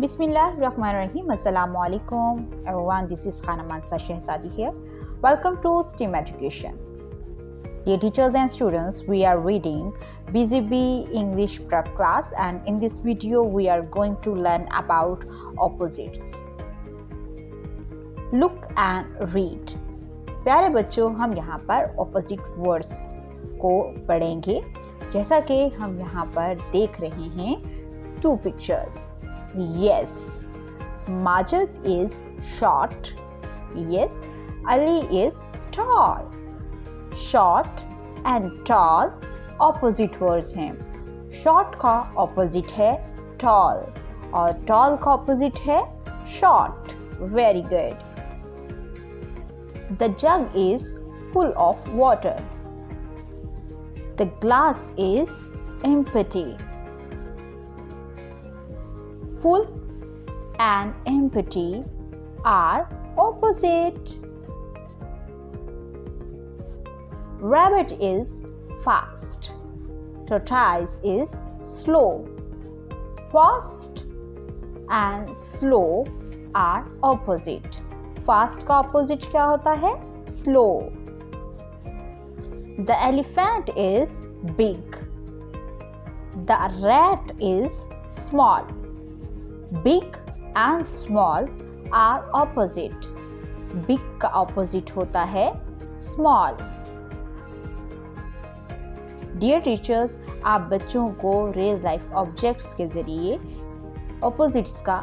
Bismillahirrahmanirrahim. Assalamualaikum everyone. This is Khana Mansa Shehzadi here. Welcome to STEM Education. Dear teachers and students, we are reading BGB English Prep class, and in this video we are going to learn about opposites. Look and read. प्यारे बच्चों, हम यहाँ पर opposite words को पढ़ेंगे. जैसा कि हम यहाँ पर देख रहे हैं two pictures. Yes, Majid is short. Yes, Ali is tall. Short and tall opposite words हैं. Short का opposite है tall और tall का opposite है short. Very good. The jug is full of water. The glass is empty. Full and empty are opposite. Rabbit is fast. Tortoise is slow. Fast and slow are opposite. Fast का opposite क्या होता है? Slow. The elephant is big. The rat is small. Big and small are opposite. Big का opposite होता है small. Dear teachers, आप बच्चों को real life objects के जरिए opposites का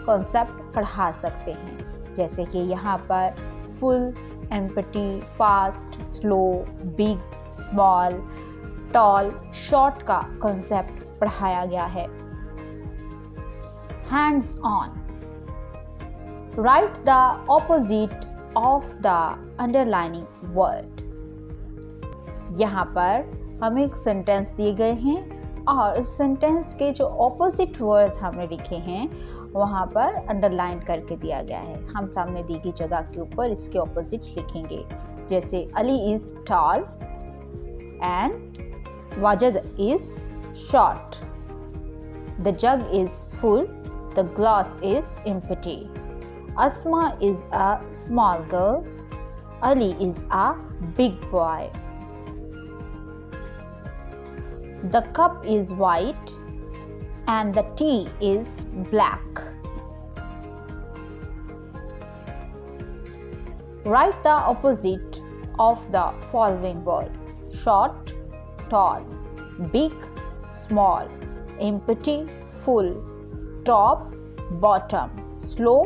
concept पढ़ा सकते हैं. जैसे कि यहाँ पर full, empty, fast, slow, big, small, tall, short का concept पढ़ाया गया है. Hands on. Write the opposite of the underlining word. यहाँ पर हमें एक सेंटेंस दिए गए हैं और उस सेंटेंस के जो ऑपोजिट वर्ड्स हमने लिखे हैं वहाँ पर अंडरलाइन करके दिया गया है. हम सामने दी गई जगह के ऊपर इसके ऑपोजिट लिखेंगे. जैसे Ali is tall and Wajid is short. The jug is full. The glass is empty. Asma is a small girl. Ali is a big boy. The cup is white and the tea is black. Write the opposite of the following word: short, tall, big, small, empty, full, top, bottom, slow,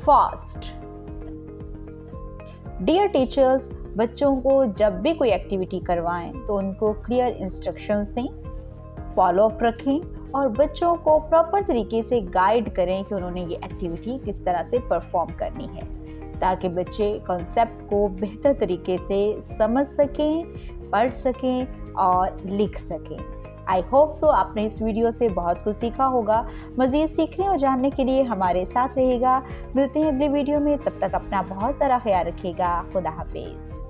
fast. Dear teachers, बच्चों को जब भी कोई activity करवाएं तो उनको clear instructions दें, follow up रखें और बच्चों को प्रॉपर तरीके से गाइड करें कि उन्होंने ये एक्टिविटी किस तरह से परफॉर्म करनी है, ताकि बच्चे कॉन्सेप्ट को बेहतर तरीके से समझ सकें, पढ़ सकें और लिख सकें. आई होप सो आपने इस वीडियो से बहुत कुछ सीखा होगा. मज़ीद सीखने और जानने के लिए हमारे साथ रहेगा. मिलते हैं अगले वीडियो में. तब तक अपना बहुत सारा ख्याल रखिएगा. खुदा हाफिज़.